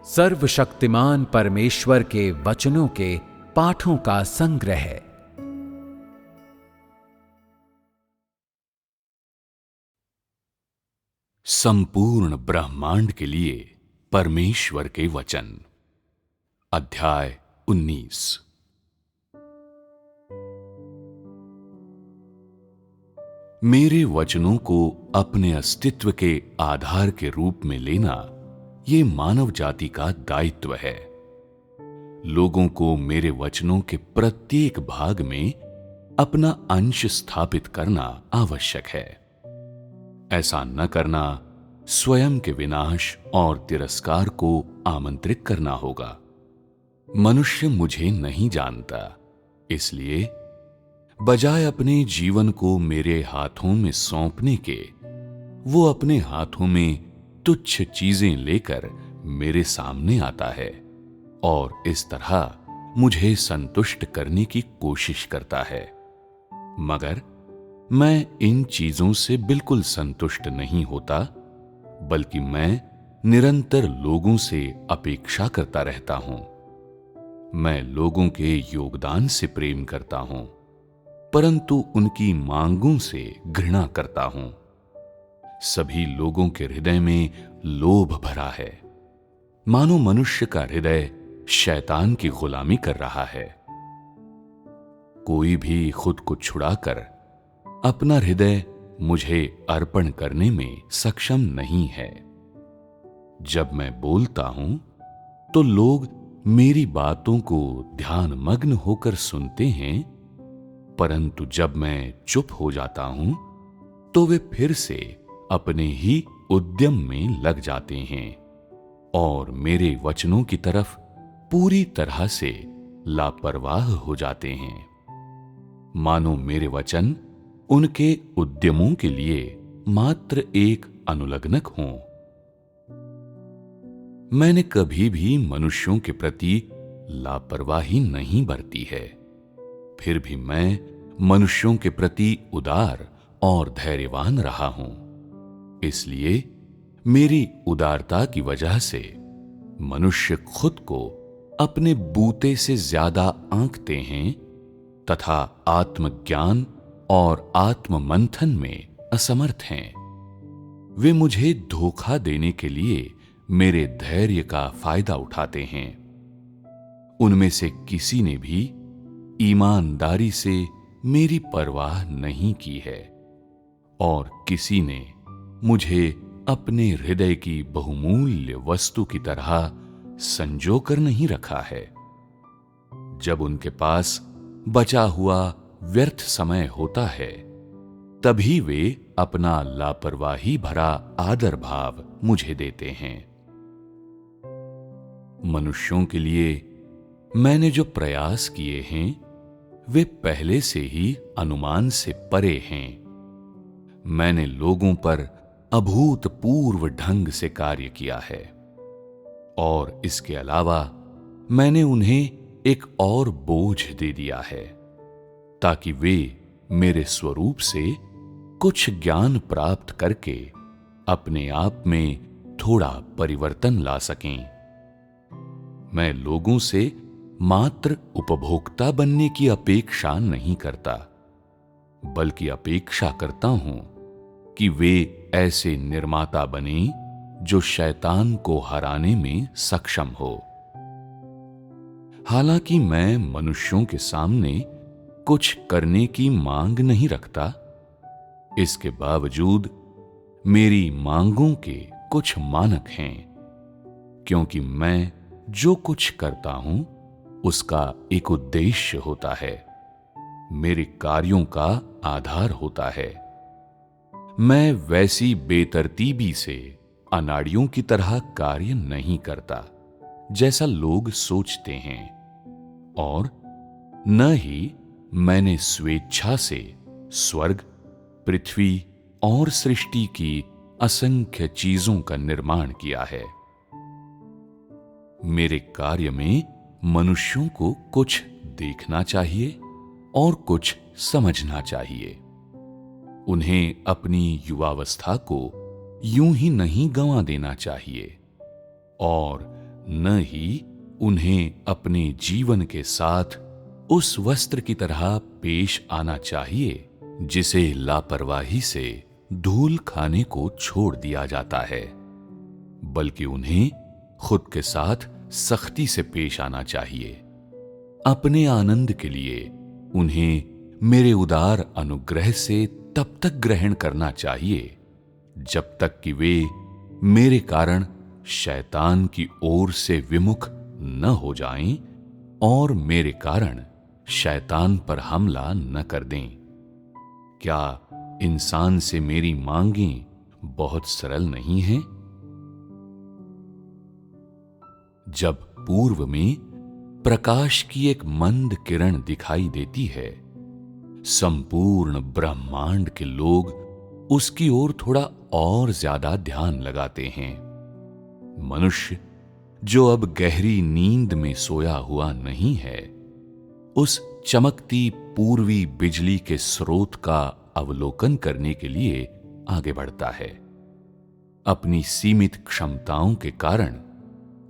सर्वशक्तिमान परमेश्वर के वचनों के पाठों का संग्रह। संपूर्ण ब्रह्मांड के लिए परमेश्वर के वचन, अध्याय 19। मेरे वचनों को अपने अस्तित्व के आधार के रूप में लेना ये मानव जाति का दायित्व है। लोगों को मेरे वचनों के प्रत्येक भाग में अपना अंश स्थापित करना आवश्यक है। ऐसा न करना स्वयं के विनाश और तिरस्कार को आमंत्रित करना होगा। मनुष्य मुझे नहीं जानता, इसलिए बजाय अपने जीवन को मेरे हाथों में सौंपने के, वो अपने हाथों में तुच्छ चीजें लेकर मेरे सामने आता है और इस तरह मुझे संतुष्ट करने की कोशिश करता है। मगर मैं इन चीजों से बिल्कुल संतुष्ट नहीं होता, बल्कि मैं निरंतर लोगों से अपेक्षा करता रहता हूं। मैं लोगों के योगदान से प्रेम करता हूं, परंतु उनकी मांगों से घृणा करता हूं। सभी लोगों के हृदय में लोभ भरा है, मानो मनुष्य का हृदय शैतान की गुलामी कर रहा है। कोई भी खुद को छुड़ाकर अपना हृदय मुझे अर्पण करने में सक्षम नहीं है। जब मैं बोलता हूं तो लोग मेरी बातों को ध्यानमग्न होकर सुनते हैं, परंतु जब मैं चुप हो जाता हूं तो वे फिर से अपने ही उद्यम में लग जाते हैं और मेरे वचनों की तरफ पूरी तरह से लापरवाह हो जाते हैं, मानो मेरे वचन उनके उद्यमों के लिए मात्र एक अनुलग्नक हों। मैंने कभी भी मनुष्यों के प्रति लापरवाही नहीं बरती है, फिर भी मैं मनुष्यों के प्रति उदार और धैर्यवान रहा हूं। इसलिए मेरी उदारता की वजह से मनुष्य खुद को अपने बूते से ज्यादा आंकते हैं तथा आत्मज्ञान और आत्ममंथन में असमर्थ हैं। वे मुझे धोखा देने के लिए मेरे धैर्य का फायदा उठाते हैं। उनमें से किसी ने भी ईमानदारी से मेरी परवाह नहीं की है और किसी ने मुझे अपने हृदय की बहुमूल्य वस्तु की तरह संजो कर नहीं रखा है। जब उनके पास बचा हुआ व्यर्थ समय होता है, तभी वे अपना लापरवाही भरा आदर भाव मुझे देते हैं। मनुष्यों के लिए मैंने जो प्रयास किए हैं, वे पहले से ही अनुमान से परे हैं। मैंने लोगों पर अभूतपूर्व ढंग से कार्य किया है और इसके अलावा मैंने उन्हें एक और बोझ दे दिया है, ताकि वे मेरे स्वरूप से कुछ ज्ञान प्राप्त करके अपने आप में थोड़ा परिवर्तन ला सकें। मैं लोगों से मात्र उपभोक्ता बनने की अपेक्षा नहीं करता, बल्कि अपेक्षा करता हूं कि वे ऐसे निर्माता बने जो शैतान को हराने में सक्षम हो। हालांकि मैं मनुष्यों के सामने कुछ करने की मांग नहीं रखता, इसके बावजूद मेरी मांगों के कुछ मानक हैं, क्योंकि मैं जो कुछ करता हूं उसका एक उद्देश्य होता है, मेरे कार्यों का आधार होता है। मैं वैसी बेतरतीबी से अनाड़ियों की तरह कार्य नहीं करता जैसा लोग सोचते हैं, और न ही मैंने स्वेच्छा से स्वर्ग, पृथ्वी और सृष्टि की असंख्य चीजों का निर्माण किया है। मेरे कार्य में मनुष्यों को कुछ देखना चाहिए और कुछ समझना चाहिए। उन्हें अपनी युवावस्था को यूं ही नहीं गंवा देना चाहिए और न ही उन्हें अपने जीवन के साथ उस वस्त्र की तरह पेश आना चाहिए जिसे लापरवाही से धूल खाने को छोड़ दिया जाता है, बल्कि उन्हें खुद के साथ सख्ती से पेश आना चाहिए। अपने आनंद के लिए उन्हें मेरे उदार अनुग्रह से तब तक ग्रहण करना चाहिए जब तक कि वे मेरे कारण शैतान की ओर से विमुख न हो जाएं और मेरे कारण शैतान पर हमला न कर दें। क्या इंसान से मेरी मांगें बहुत सरल नहीं हैं? जब पूर्व में प्रकाश की एक मंद किरण दिखाई देती है, संपूर्ण ब्रह्मांड के लोग उसकी ओर थोड़ा और ज्यादा ध्यान लगाते हैं। मनुष्य जो अब गहरी नींद में सोया हुआ नहीं है, उस चमकती पूर्वी बिजली के स्रोत का अवलोकन करने के लिए आगे बढ़ता है। अपनी सीमित क्षमताओं के कारण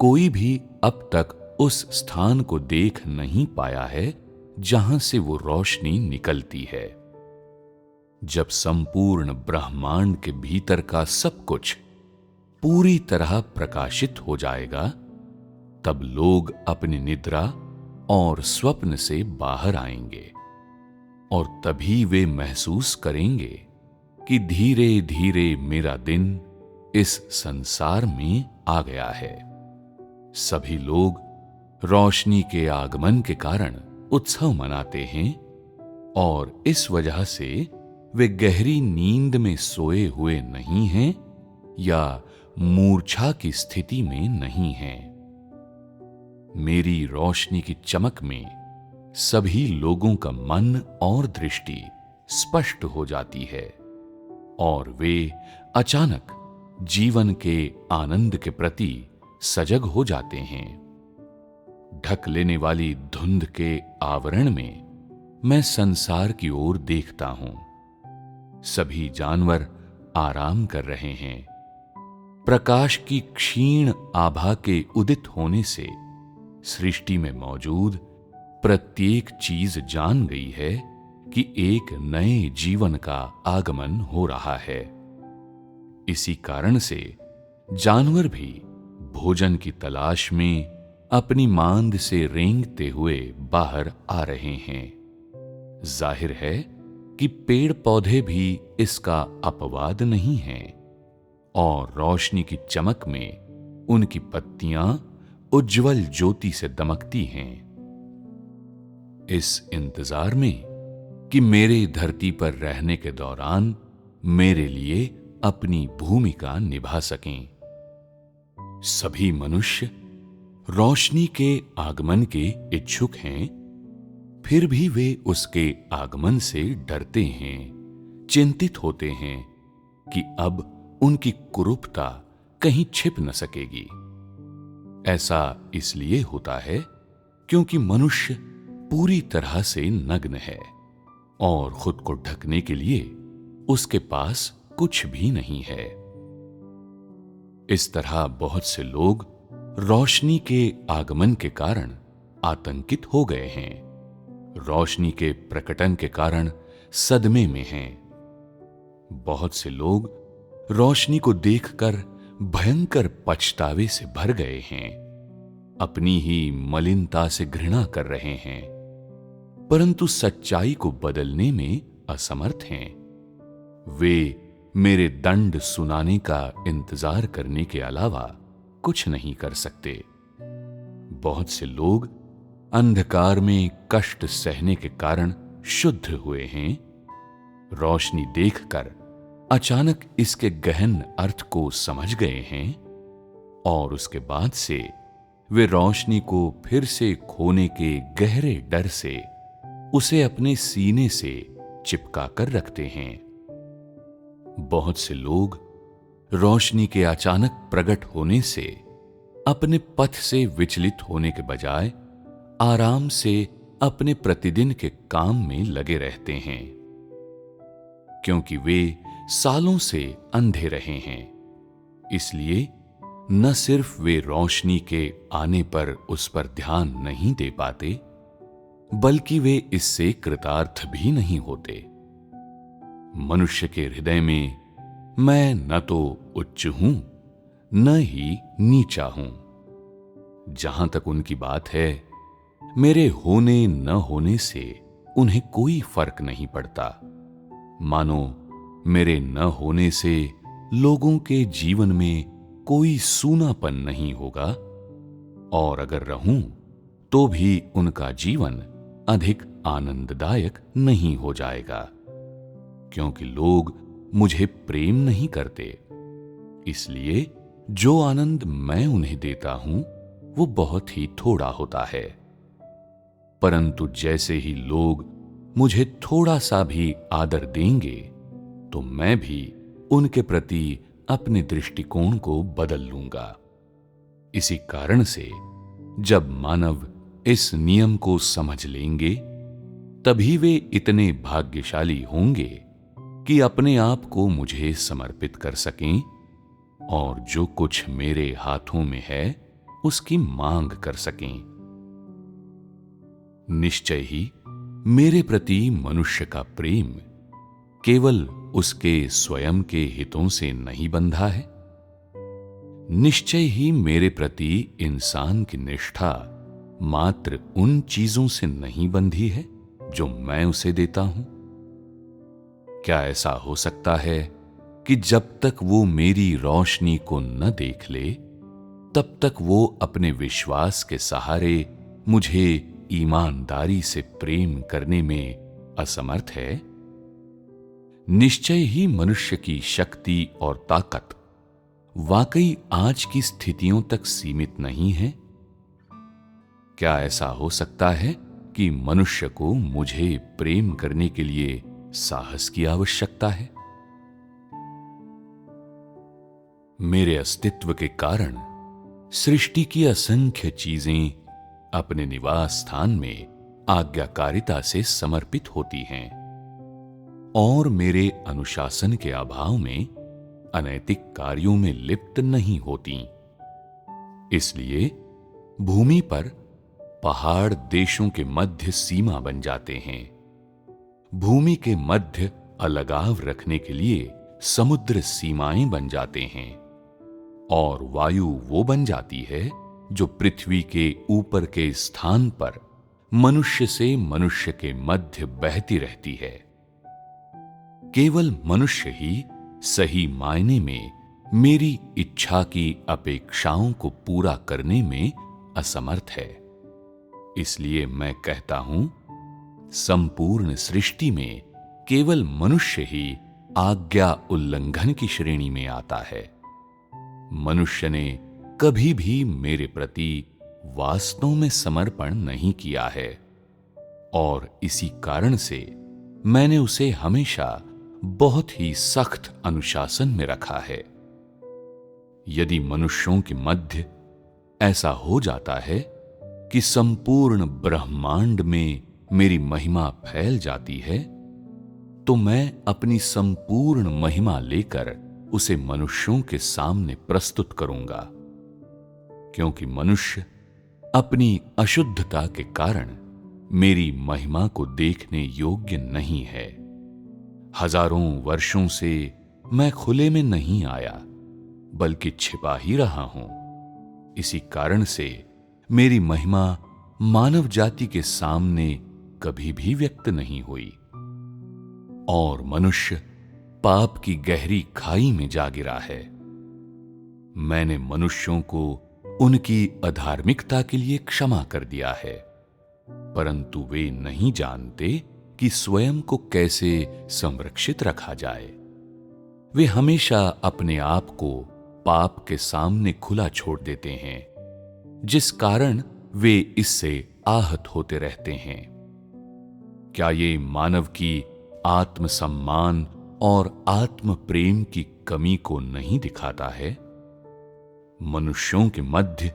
कोई भी अब तक उस स्थान को देख नहीं पाया है जहां से वो रोशनी निकलती है। जब संपूर्ण ब्रह्मांड के भीतर का सब कुछ पूरी तरह प्रकाशित हो जाएगा, तब लोग अपनी निद्रा और स्वप्न से बाहर आएंगे और तभी वे महसूस करेंगे कि धीरे धीरे मेरा दिन इस संसार में आ गया है। सभी लोग रोशनी के आगमन के कारण उत्सव मनाते हैं और इस वजह से वे गहरी नींद में सोए हुए नहीं हैं या मूर्छा की स्थिति में नहीं हैं। मेरी रोशनी की चमक में सभी लोगों का मन और दृष्टि स्पष्ट हो जाती है और वे अचानक जीवन के आनंद के प्रति सजग हो जाते हैं। ढक लेने वाली धुंध के आवरण में मैं संसार की ओर देखता हूं। सभी जानवर आराम कर रहे हैं। प्रकाश की क्षीण आभा के उदित होने से सृष्टि में मौजूद प्रत्येक चीज जान गई है कि एक नए जीवन का आगमन हो रहा है। इसी कारण से जानवर भी भोजन की तलाश में अपनी मांद से रेंगते हुए बाहर आ रहे हैं। जाहिर है कि पेड़ पौधे भी इसका अपवाद नहीं हैं और रोशनी की चमक में उनकी पत्तियां उज्जवल ज्योति से दमकती हैं। इस इंतजार में कि मेरे धरती पर रहने के दौरान मेरे लिए अपनी भूमिका निभा सकें। सभी मनुष्य रोशनी के आगमन के इच्छुक हैं, फिर भी वे उसके आगमन से डरते हैं, चिंतित होते हैं कि अब उनकी कुरूपता कहीं छिप न सकेगी। ऐसा इसलिए होता है क्योंकि मनुष्य पूरी तरह से नग्न है और खुद को ढकने के लिए उसके पास कुछ भी नहीं है। इस तरह बहुत से लोग रोशनी के आगमन के कारण आतंकित हो गए हैं, रोशनी के प्रकटन के कारण सदमे में हैं। बहुत से लोग रोशनी को देखकर भयंकर पछतावे से भर गए हैं, अपनी ही मलिनता से घृणा कर रहे हैं, परंतु सच्चाई को बदलने में असमर्थ हैं। वे मेरे दंड सुनाने का इंतजार करने के अलावा कुछ नहीं कर सकते। बहुत से लोग अंधकार में कष्ट सहने के कारण शुद्ध हुए हैं, रोशनी देखकर अचानक इसके गहन अर्थ को समझ गए हैं और उसके बाद से वे रोशनी को फिर से खोने के गहरे डर से उसे अपने सीने से चिपका कर रखते हैं। बहुत से लोग रोशनी के अचानक प्रकट होने से अपने पथ से विचलित होने के बजाय आराम से अपने प्रतिदिन के काम में लगे रहते हैं, क्योंकि वे सालों से अंधे रहे हैं। इसलिए न सिर्फ वे रोशनी के आने पर उस पर ध्यान नहीं दे पाते, बल्कि वे इससे कृतार्थ भी नहीं होते। मनुष्य के हृदय में मैं न तो उच्च हूं, न ही नीचा हूं। जहां तक उनकी बात है, मेरे होने न होने से उन्हें कोई फर्क नहीं पड़ता। मानो मेरे न होने से लोगों के जीवन में कोई सूनापन नहीं होगा, और अगर रहूं तो भी उनका जीवन अधिक आनंददायक नहीं हो जाएगा, क्योंकि लोग मुझे प्रेम नहीं करते। इसलिए जो आनंद मैं उन्हें देता हूं वो बहुत ही थोड़ा होता है। परंतु जैसे ही लोग मुझे थोड़ा सा भी आदर देंगे, तो मैं भी उनके प्रति अपने दृष्टिकोण को बदल लूंगा। इसी कारण से जब मानव इस नियम को समझ लेंगे, तभी वे इतने भाग्यशाली होंगे कि अपने आप को मुझे समर्पित कर सकें और जो कुछ मेरे हाथों में है उसकी मांग कर सकें। निश्चय ही मेरे प्रति मनुष्य का प्रेम केवल उसके स्वयं के हितों से नहीं बंधा है। निश्चय ही मेरे प्रति इंसान की निष्ठा मात्र उन चीजों से नहीं बंधी है जो मैं उसे देता हूं। क्या ऐसा हो सकता है कि जब तक वो मेरी रोशनी को न देख ले, तब तक वो अपने विश्वास के सहारे मुझे ईमानदारी से प्रेम करने में असमर्थ है? निश्चय ही मनुष्य की शक्ति और ताकत वाकई आज की स्थितियों तक सीमित नहीं है। क्या ऐसा हो सकता है कि मनुष्य को मुझे प्रेम करने के लिए साहस की आवश्यकता है? मेरे अस्तित्व के कारण सृष्टि की असंख्य चीजें अपने निवास स्थान में आज्ञाकारिता से समर्पित होती हैं और मेरे अनुशासन के अभाव में अनैतिक कार्यों में लिप्त नहीं होती। इसलिए भूमि पर पहाड़ देशों के मध्य सीमा बन जाते हैं। भूमि के मध्य अलगाव रखने के लिए समुद्र सीमाएं बन जाते हैं, और वायु वो बन जाती है जो पृथ्वी के ऊपर के स्थान पर मनुष्य से मनुष्य के मध्य बहती रहती है। केवल मनुष्य ही सही मायने में मेरी इच्छा की अपेक्षाओं को पूरा करने में असमर्थ है। इसलिए मैं कहता हूं, संपूर्ण सृष्टि में केवल मनुष्य ही आज्ञा उल्लंघन की श्रेणी में आता है। मनुष्य ने कभी भी मेरे प्रति वास्तव में समर्पण नहीं किया है, और इसी कारण से मैंने उसे हमेशा बहुत ही सख्त अनुशासन में रखा है। यदि मनुष्यों के मध्य ऐसा हो जाता है कि संपूर्ण ब्रह्मांड में मेरी महिमा फैल जाती है, तो मैं अपनी संपूर्ण महिमा लेकर उसे मनुष्यों के सामने प्रस्तुत करूंगा, क्योंकि मनुष्य अपनी अशुद्धता के कारण मेरी महिमा को देखने योग्य नहीं है। हजारों वर्षों से मैं खुले में नहीं आया, बल्कि छिपा ही रहा हूं। इसी कारण से मेरी महिमा मानव जाति के सामने कभी भी व्यक्त नहीं हुई, और मनुष्य पाप की गहरी खाई में जा गिरा है। मैंने मनुष्यों को उनकी अधार्मिकता के लिए क्षमा कर दिया है, परंतु वे नहीं जानते कि स्वयं को कैसे संरक्षित रखा जाए। वे हमेशा अपने आप को पाप के सामने खुला छोड़ देते हैं, जिस कारण वे इससे आहत होते रहते हैं। क्या ये मानव की आत्मसम्मान और आत्म प्रेम की कमी को नहीं दिखाता है? मनुष्यों के मध्य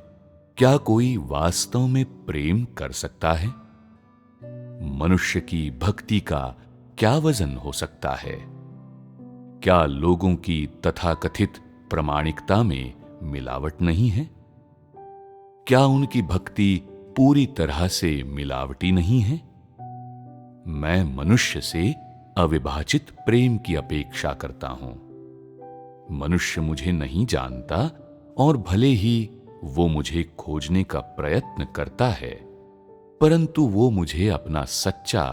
क्या कोई वास्तव में प्रेम कर सकता है? मनुष्य की भक्ति का क्या वजन हो सकता है? क्या लोगों की तथाकथित प्रामाणिकता में मिलावट नहीं है? क्या उनकी भक्ति पूरी तरह से मिलावटी नहीं है? मैं मनुष्य से अविभाजित प्रेम की अपेक्षा करता हूं। मनुष्य मुझे नहीं जानता और भले ही वो मुझे खोजने का प्रयत्न करता है, परंतु वो मुझे अपना सच्चा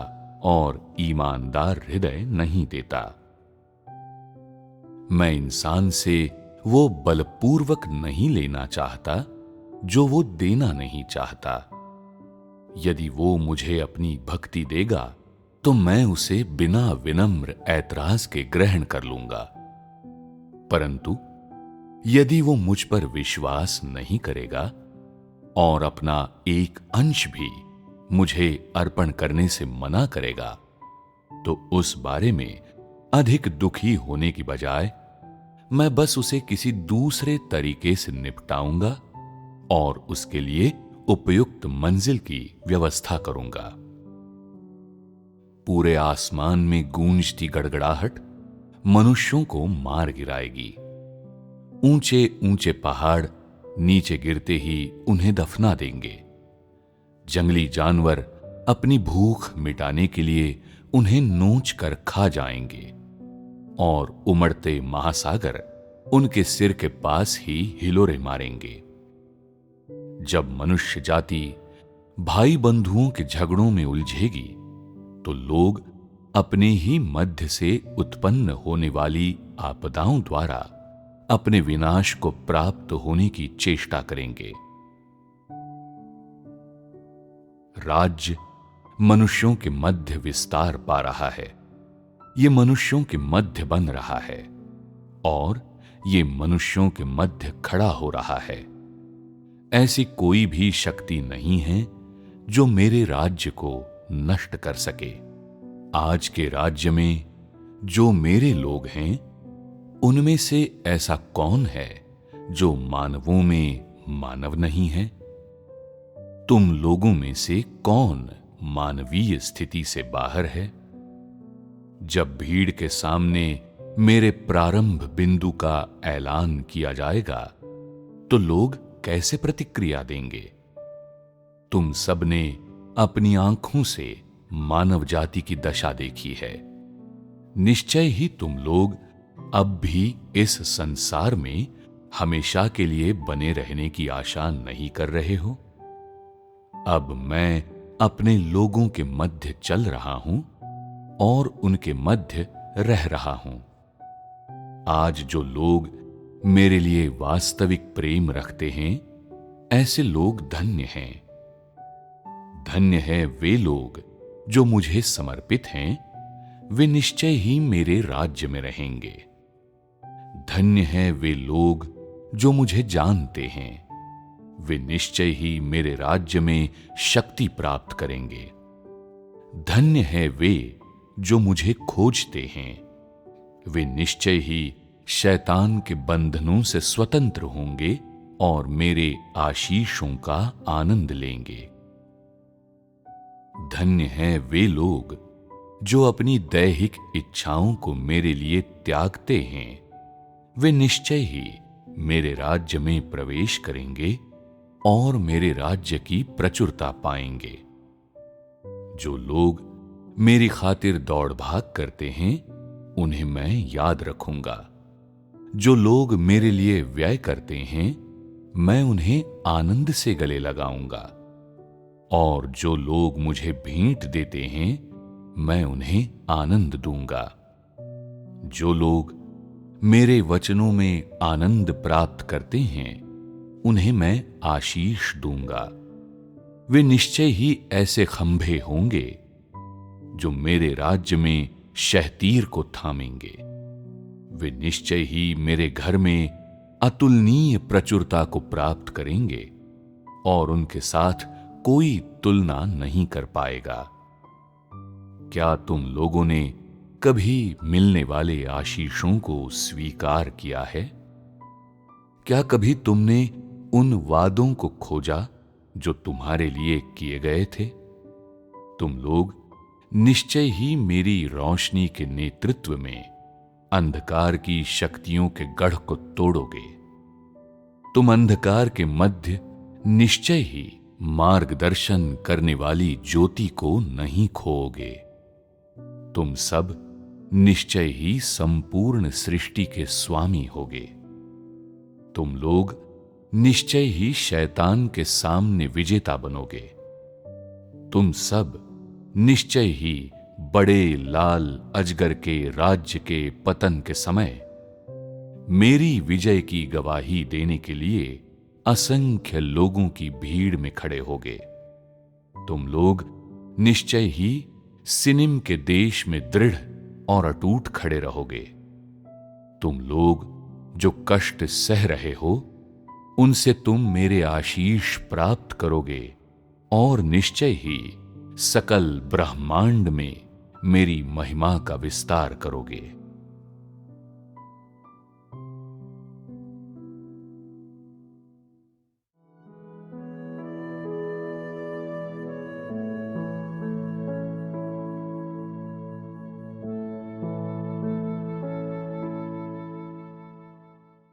और ईमानदार हृदय नहीं देता। मैं इंसान से वो बलपूर्वक नहीं लेना चाहता जो वो देना नहीं चाहता। यदि वो मुझे अपनी भक्ति देगा तो मैं उसे बिना विनम्र ऐतराज के ग्रहण कर लूंगा, परंतु यदि वो मुझ पर विश्वास नहीं करेगा और अपना एक अंश भी मुझे अर्पण करने से मना करेगा, तो उस बारे में अधिक दुखी होने की बजाय मैं बस उसे किसी दूसरे तरीके से निपटाऊंगा और उसके लिए उपयुक्त मंजिल की व्यवस्था करूंगा। पूरे आसमान में गूंजती गड़गड़ाहट मनुष्यों को मार गिराएगी। ऊंचे ऊंचे पहाड़ नीचे गिरते ही उन्हें दफना देंगे। जंगली जानवर अपनी भूख मिटाने के लिए उन्हें नोच कर खा जाएंगे और उमड़ते महासागर उनके सिर के पास ही हिलोरे मारेंगे। जब मनुष्य जाति भाई बंधुओं के झगड़ों में उलझेगी तो लोग अपने ही मध्य से उत्पन्न होने वाली आपदाओं द्वारा अपने विनाश को प्राप्त होने की चेष्टा करेंगे। राज्य मनुष्यों के मध्य विस्तार पा रहा है। ये मनुष्यों के मध्य बन रहा है और ये मनुष्यों के मध्य खड़ा हो रहा है। ऐसी कोई भी शक्ति नहीं है जो मेरे राज्य को नष्ट कर सके। आज के राज्य में जो मेरे लोग हैं, उनमें से ऐसा कौन है जो मानवों में मानव नहीं है? तुम लोगों में से कौन मानवीय स्थिति से बाहर है? जब भीड़ के सामने मेरे प्रारंभ बिंदु का ऐलान किया जाएगा तो लोग कैसे प्रतिक्रिया देंगे? तुम सबने अपनी आंखों से मानव जाति की दशा देखी है। निश्चय ही तुम लोग अब भी इस संसार में हमेशा के लिए बने रहने की आशा नहीं कर रहे हो। अब मैं अपने लोगों के मध्य चल रहा हूं और उनके मध्य रह रहा हूं। आज जो लोग मेरे लिए वास्तविक प्रेम रखते हैं, ऐसे लोग धन्य हैं। धन्य है वे लोग जो मुझे समर्पित हैं, वे निश्चय ही मेरे राज्य में रहेंगे। धन्य है वे लोग जो मुझे जानते हैं, वे निश्चय ही मेरे राज्य में शक्ति प्राप्त करेंगे। धन्य है वे जो मुझे खोजते हैं, वे निश्चय ही शैतान के बंधनों से स्वतंत्र होंगे और मेरे आशीषों का आनंद लेंगे। धन्य हैं वे लोग जो अपनी दैहिक इच्छाओं को मेरे लिए त्यागते हैं, वे निश्चय ही मेरे राज्य में प्रवेश करेंगे और मेरे राज्य की प्रचुरता पाएंगे। जो लोग मेरी खातिर दौड़ भाग करते हैं, उन्हें मैं याद रखूंगा। जो लोग मेरे लिए व्यय करते हैं, मैं उन्हें आनंद से गले लगाऊंगा और जो लोग मुझे भेंट देते हैं, मैं उन्हें आनंद दूंगा। जो लोग मेरे वचनों में आनंद प्राप्त करते हैं, उन्हें मैं आशीष दूंगा। वे निश्चय ही ऐसे खंभे होंगे जो मेरे राज्य में शहतीर को थामेंगे। वे निश्चय ही मेरे घर में अतुलनीय प्रचुरता को प्राप्त करेंगे और उनके साथ कोई तुलना नहीं कर पाएगा। क्या तुम लोगों ने कभी मिलने वाले आशीषों को स्वीकार किया है? क्या कभी तुमने उन वादों को खोजा जो तुम्हारे लिए किए गए थे? तुम लोग निश्चय ही मेरी रोशनी के नेतृत्व में अंधकार की शक्तियों के गढ़ को तोड़ोगे। तुम अंधकार के मध्य निश्चय ही मार्गदर्शन करने वाली ज्योति को नहीं खोओगे। तुम सब निश्चय ही संपूर्ण सृष्टि के स्वामी होगे। तुम लोग निश्चय ही शैतान के सामने विजेता बनोगे। तुम सब निश्चय ही बड़े लाल अजगर के राज्य के पतन के समय मेरी विजय की गवाही देने के लिए असंख्य लोगों की भीड़ में खड़े होगे। तुम लोग निश्चय ही सिनिम के देश में दृढ़ और अटूट खड़े रहोगे। तुम लोग जो कष्ट सह रहे हो, उनसे तुम मेरे आशीष प्राप्त करोगे और निश्चय ही सकल ब्रह्मांड में मेरी महिमा का विस्तार करोगे।